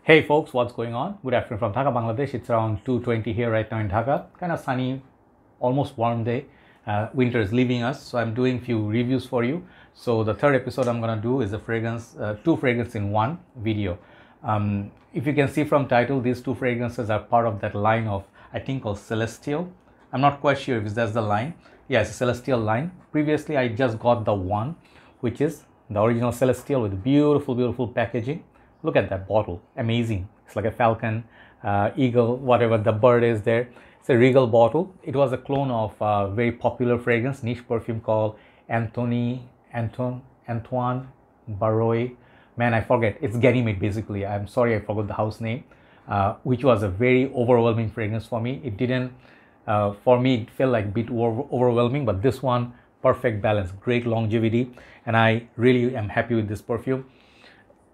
Hey folks, what's going on? Good afternoon from Dhaka, Bangladesh. It's around 2:20 here right now in Dhaka. Kind of sunny, almost warm day. Winter is leaving us, so I'm doing few reviews for you. So the third episode I'm gonna do is a fragrance, two fragrances in one video. If you can see from title, these two fragrances are part of that line of, I think, called Celestial. I'm not quite sure if that's the line. Yeah, it's a Celestial line. Previously, I just got the one, which is the original Celestial with beautiful packaging. Look at that bottle, amazing. It's like a falcon, eagle, whatever the bird is there. It's a regal bottle. It was a clone of a very popular fragrance, niche perfume called Antoine Baroy. Man, I forget. It's Ganymede basically. I'm sorry, I forgot the house name, which was a very overwhelming fragrance for me. It didn't, for me, it felt like a bit overwhelming, but this one, perfect balance, great longevity, and I really am happy with this perfume.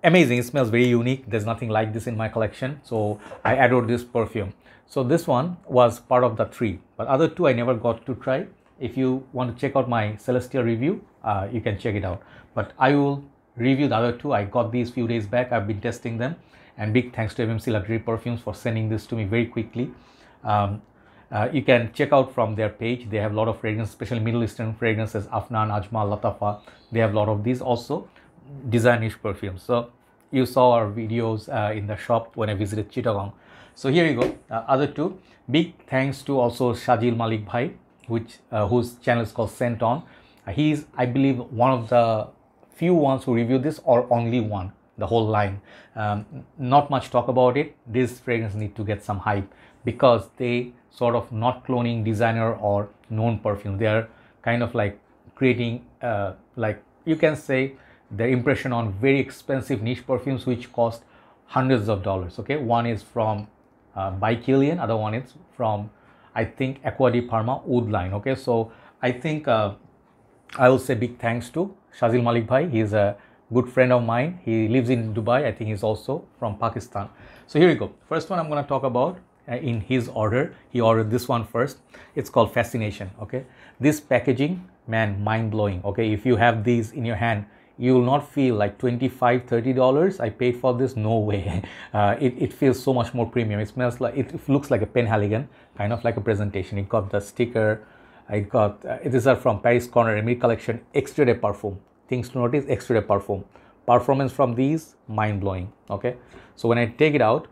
Amazing, it smells very unique. There's nothing like this in my collection, so I adored this perfume. So this one was part of the three, but other two I never got to try. If you want to check out my Celestial review, you can check it out, but I will review the other two. I got these few days back. I've been testing them, and big thanks to MMC Luxury Perfumes for sending this to me very quickly. You can check out from their page. They have a lot of fragrances, especially Middle Eastern fragrances, Afnan, Ajmal, Latafa. They have a lot of these also. Design niche perfumes. So you saw our videos in the shop when I visited Chittagong. So here you go, other two. Big thanks to also Shajeel Malik Bhai, whose channel is called Scent On. He's, I believe, one of the few ones who reviewed this, or only one, the whole line. Not much talk about it. This fragrance need to get some hype because they sort of not cloning designer or known perfume. They are kind of like creating, like you can say, their impression on very expensive niche perfumes which cost hundreds of dollars. Okay, one is from by Kilian, other one is from, I think, Acqua di Parma Oud line. Okay, so I think I will say big thanks to Shajeel Malik Bhai. He is a good friend of mine. He lives in Dubai. I think he's also from Pakistan. So here we go. First one I'm going to talk about in his order. He ordered this one first. It's called Fascination. Okay, this packaging, man, mind-blowing. Okay, if you have these in your hand, you will not feel like $25-30 I paid for this. No way. It feels so much more premium. It smells like, it looks like a Penhaligon, kind of like a presentation. It got the sticker. I got these are from Paris Corner Emir collection, Extrait de Parfum. Things to notice: Extrait de Parfum. Performance from these, mind-blowing. Okay, so when I take it out,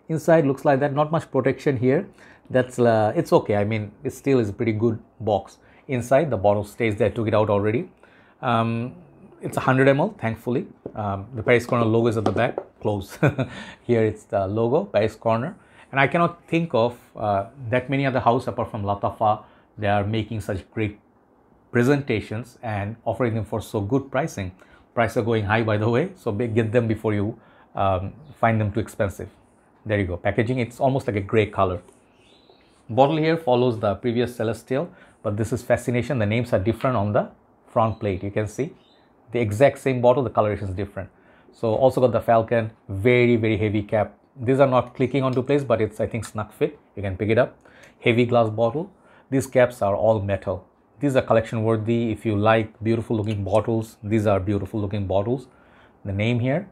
inside looks like that. Not much protection here. That's it's okay. I mean, it still is a pretty good box. Inside the bottle stays there. I took it out already. It's 100 ml, thankfully. The Paris Corner logo is at the back, close. Here it's the logo, Paris Corner. And I cannot think of that many other houses apart from Latafa. They are making such great presentations and offering them for so good pricing. Prices are going high, by the way, so get them before you find them too expensive. There you go, packaging. It's almost like a gray color. Bottle here follows the previous Celestial, but this is Fascination. The names are different on the front plate. You can see the exact same bottle, the coloration is different. So also got the Falcon, very heavy cap. These are not clicking onto place, but it's, I think, snug fit. You can pick it up. Heavy glass bottle. These caps are all metal. These are collection worthy. If you like beautiful looking bottles, these are beautiful looking bottles. The name here,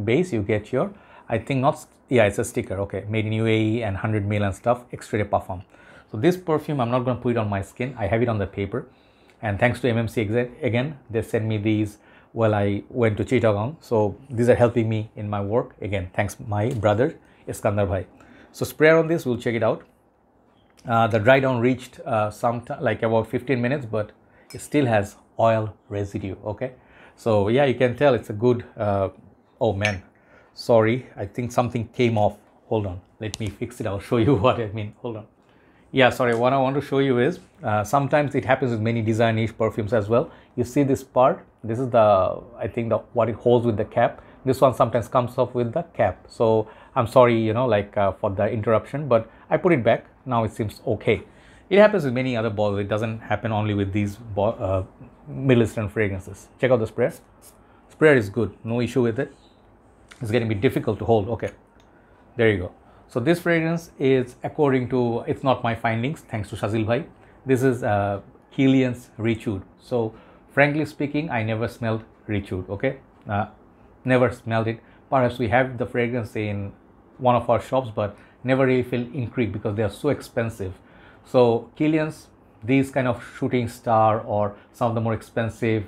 base, you get your, I think not, yeah, it's a sticker. Okay, made in UAE and 100 ml and stuff, Extrait de Parfum. So this perfume, I'm not going to put it on my skin. I have it on the paper. And thanks to MMC again, they sent me these while I went to Chittagong. So these are helping me in my work. Again, thanks my brother, Iskandar Bhai. So sprayer on this, we'll check it out. The dry down reached like about 15 minutes, but it still has oil residue. Okay. So yeah, you can tell it's a good, oh man, sorry. I think something came off. Hold on. Let me fix it. I'll show you what I mean. Hold on. Yeah, sorry, what I want to show you is, sometimes it happens with many design niche perfumes as well. You see this part, this is the, I think, what it holds with the cap. This one sometimes comes off with the cap. So I'm sorry, you know, like for the interruption, but I put it back. Now it seems okay. It happens with many other bottles. It doesn't happen only with these Middle Eastern fragrances. Check out the sprayer. Sprayer is good, no issue with it. It's getting a bit difficult to hold. Okay, there you go. So this fragrance is according to, it's not my findings, thanks to Shajeel Bhai. This is Kilian's Richwood. So frankly speaking, I never smelled Richwood, okay? Never smelled it. Perhaps we have the fragrance in one of our shops, but never really feel intrigued because they are so expensive. So Kilian's, these kind of shooting star or some of the more expensive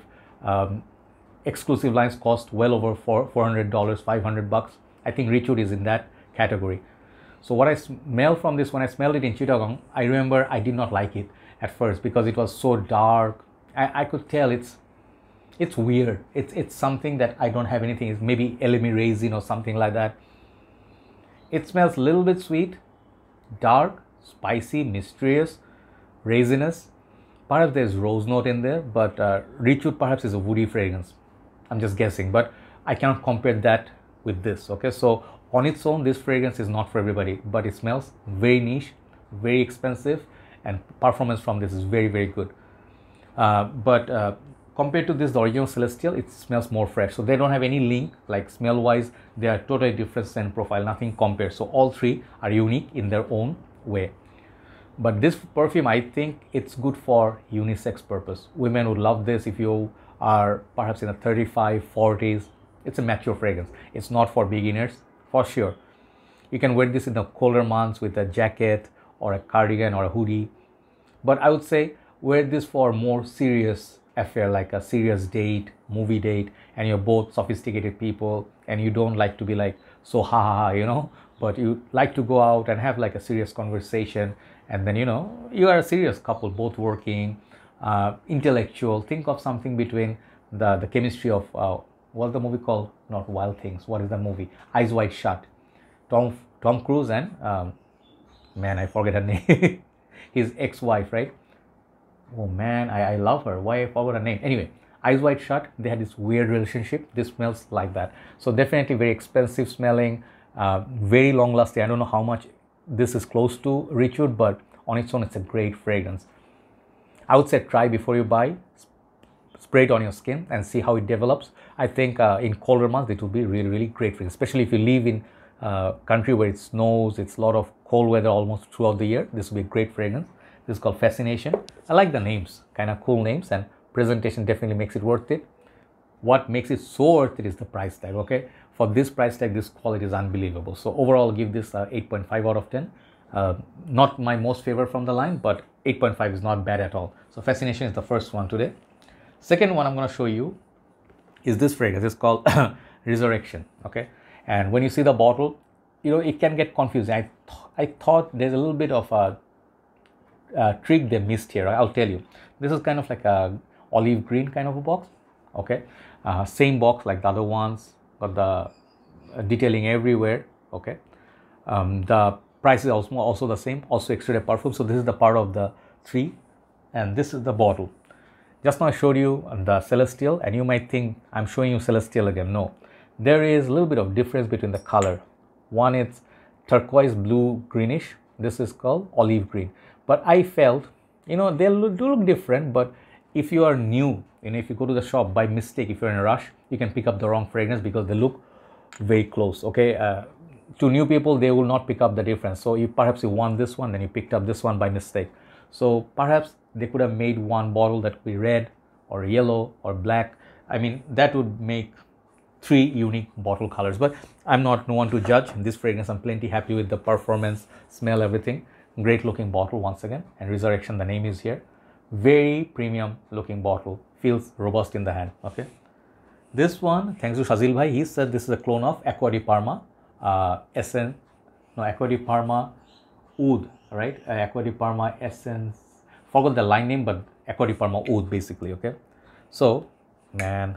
exclusive lines cost well over $400, $500. I think Richwood is in that category. So what I smell from this, when I smelled it in Chittagong, I remember I did not like it at first because it was so dark. I could tell it's weird. It's something that I don't have anything. It's maybe Emir raisin or something like that. It smells a little bit sweet, dark, spicy, mysterious, raisinous. Perhaps there's rose note in there, but Richwood perhaps is a woody fragrance. I'm just guessing, but I cannot compare that with this. Okay, so on its own, this fragrance is not for everybody, but it smells very niche, very expensive, and performance from this is very, very good. But compared to this, the original Celestial, it smells more fresh. So they don't have any link, like smell wise, they are totally different scent profile, nothing compared. So all three are unique in their own way. But this perfume, I think it's good for unisex purpose. Women would love this if you are perhaps in the 35, 40s. It's a mature fragrance. It's not for beginners, for sure. You can wear this in the colder months with a jacket or a cardigan or a hoodie. But I would say wear this for more serious affair, like a serious date, movie date, and you're both sophisticated people and you don't like to be like so ha ha ha, you know, but you like to go out and have like a serious conversation, and then, you know, you are a serious couple, both working, intellectual. Think of something between the chemistry of what's the movie called? Not Wild Things. What is the movie? Eyes Wide Shut. Tom Cruise and man, I forget her name. His ex-wife, right? Oh man, I love her. Why I forgot her name? Anyway, Eyes Wide Shut. They had this weird relationship. This smells like that. So definitely very expensive smelling, very long lasting. I don't know how much this is close to Richwood, but on its own, it's a great fragrance. I would say try before you buy. Spray it on your skin and see how it develops. I think in colder months, it will be really, really great fragrance, especially if you live in a country where it snows, it's a lot of cold weather almost throughout the year. This will be a great fragrance. This is called Fascination. I like the names, kind of cool names, and presentation definitely makes it worth it. What makes it so worth it is the price tag, okay? For this price tag, this quality is unbelievable. So overall, I'll give this 8.5 out of 10. Not my most favorite from the line, but 8.5 is not bad at all. So Fascination is the first one today. Second one I'm going to show you is this fragrance. It's called Resurrection, okay? And when you see the bottle, you know, it can get confusing. I thought there's a little bit of a trick they missed here. I'll tell you. This is kind of like a olive green kind of a box, okay? Same box like the other ones, got the detailing everywhere, okay? The price is also the same, also extruded perfume. So this is the part of the three, and this is the bottle. Just now I showed you the Celestial, and you might think I'm showing you Celestial again. No, there is a little bit of difference between the color. One is turquoise blue greenish. This is called olive green. But I felt, you know, they do look different, but if you are new, you know, if you go to the shop by mistake, if you're in a rush, you can pick up the wrong fragrance because they look very close, okay? To new people, they will not pick up the difference. So perhaps you want this one, then you picked up this one by mistake. So perhaps they could have made one bottle that would be red or yellow or black. I mean, that would make 3 unique bottle colors, but I'm no one to judge. This fragrance, I'm plenty happy with the performance, smell, everything. Great looking bottle once again, and Resurrection, the name is here. Very premium looking bottle, feels robust in the hand, okay? This one, thanks to Shajeel Bhai, he said this is a clone of Acqua di Parma, Acqua di Parma Oud, right? Acqua di Parma Essence, forgot the line name, but Acqua di Parma Oud basically, okay? So, man,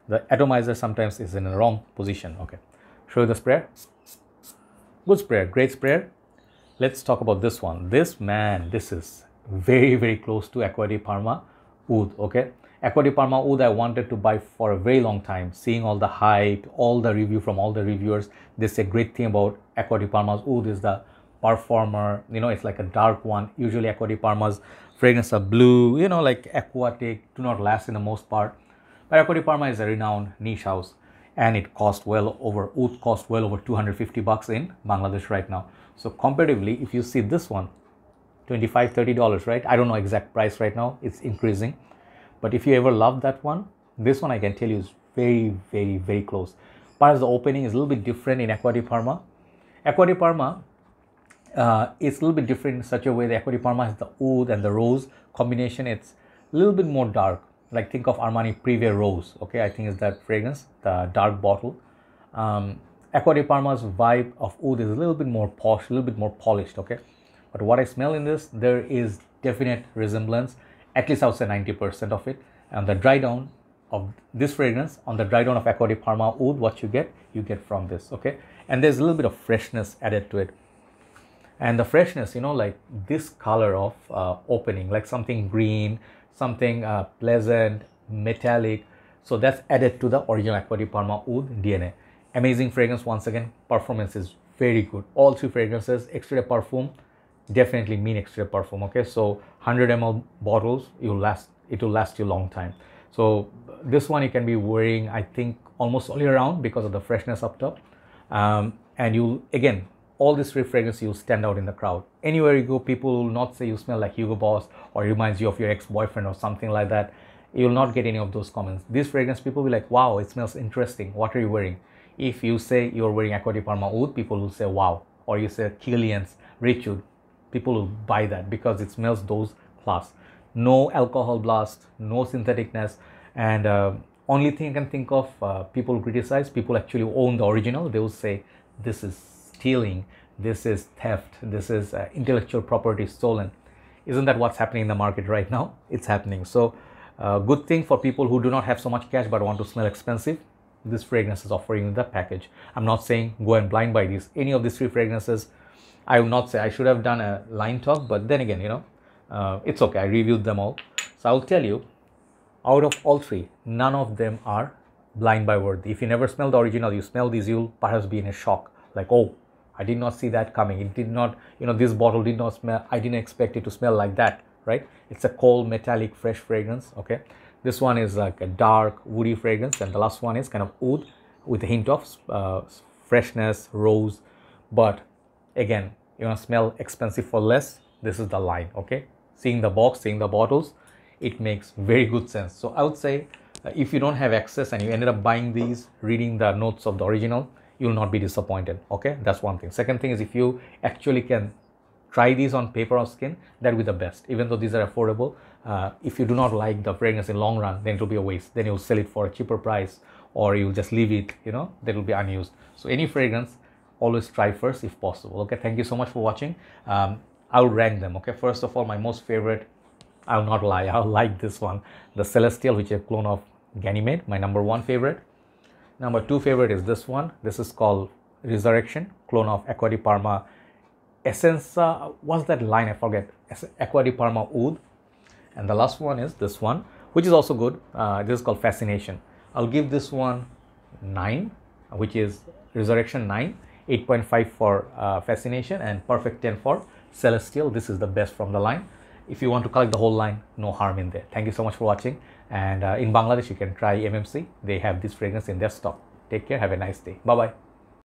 the atomizer sometimes is in the wrong position, okay? Show you the sprayer. Good sprayer, great sprayer. Let's talk about this one. This is very, very close to Acqua di Parma Oud, okay? Acqua di Parma Oud I wanted to buy for a very long time. Seeing all the hype, all the review from all the reviewers, they say great thing about Acqua di Parma's Oud is the performer. You know, it's like a dark one. Usually Acqua di Parma's fragrance are blue, you know, like aquatic, do not last in the most part. But Acqua di Parma is a renowned niche house, and it cost well over, Oud cost well over 250 bucks in Bangladesh right now. So comparatively, if you see this one, $25, $30, right? I don't know exact price right now, it's increasing. But if you ever love that one, this one I can tell you is very, very, very close. Perhaps the opening is a little bit different in Acqua di Parma. Acqua di Parma is a little bit different in such a way. The Acqua di Parma has the oud and the rose combination. It's a little bit more dark. Like think of Armani Privé Rose. Okay, I think it's that fragrance, the dark bottle. Acqua di Parma's vibe of oud is a little bit more posh, a little bit more polished. Okay, but what I smell in this, there is definite resemblance. At least I would say 90% of it. And the dry down of this fragrance, on the dry down of Acqua di Parma oud, what you get from this. Okay, and there's a little bit of freshness added to it. And the freshness, you know, like this color of opening, like something green, something pleasant, metallic. So that's added to the original Acqua di Parma oud DNA. Amazing fragrance. Once again, performance is very good. All three fragrances, extrait de parfum, definitely mean extrait de parfum. Okay, so 100 ml bottles, it will last you a long time. So this one you can be wearing, I think, almost all year round because of the freshness up top. And you, again, all these three fragrances, you'll stand out in the crowd. Anywhere you go, people will not say you smell like Hugo Boss or reminds you of your ex-boyfriend or something like that. You will not get any of those comments. This fragrance, people will be like, wow, it smells interesting. What are you wearing? If you say you're wearing Acqua di Parma oud, people will say, wow. Or you say Kilian Richwood, people will buy that because it smells those class. No alcohol blast, no syntheticness. And only thing I can think of, people criticize, people actually own the original. They will say, this is stealing, this is theft, this is intellectual property stolen. Isn't that what's happening in the market right now? It's happening. So good thing for people who do not have so much cash but want to smell expensive. This fragrance is offering the package. I'm not saying go and blind buy these. Any of these three fragrances, I will not say I should have done a line talk, but then again, you know, it's okay. I reviewed them all. So I'll tell you, out of all three, none of them are blind buy worthy. If you never smell the original, you smell these, you'll perhaps be in a shock. Like, oh, I did not see that coming. It did not, you know, this bottle did not smell, I didn't expect it to smell like that, right? It's a cold, metallic, fresh fragrance, okay? This one is like a dark, woody fragrance, and the last one is kind of oud with a hint of freshness, rose. But again, you want to smell expensive for less, this is the line, okay? Seeing the box, seeing the bottles, it makes very good sense. So I would say if you don't have access and you ended up buying these, reading the notes of the original, you will not be disappointed, okay? That's one thing. Second thing is if you actually can try these on paper or skin, that will be the best. Even though these are affordable, if you do not like the fragrance in long run, then it will be a waste. Then you'll sell it for a cheaper price or you'll just leave it, you know, that will be unused. So any fragrance, always try first if possible, okay? Thank you so much for watching. I'll rank them, okay? First of all, my most favorite, I'll not lie, I'll like this one, the Celestial, which is a clone of Ganymede, my number one favorite. Number two favorite is this one. This is called Resurrection, clone of Acqua di Parma Essenza. What's that line? I forget. Acqua di Parma oud. And the last one is this one, which is also good. This is called Fascination. I'll give this one 9, which is Resurrection 9, 8.5 for Fascination, and perfect 10 for Celestial. This is the best from the line. If you want to collect the whole line, no harm in there. Thank you so much for watching. And in Bangladesh, you can try MMC. They have this fragrance in their stock. Take care. Have a nice day. Bye-bye.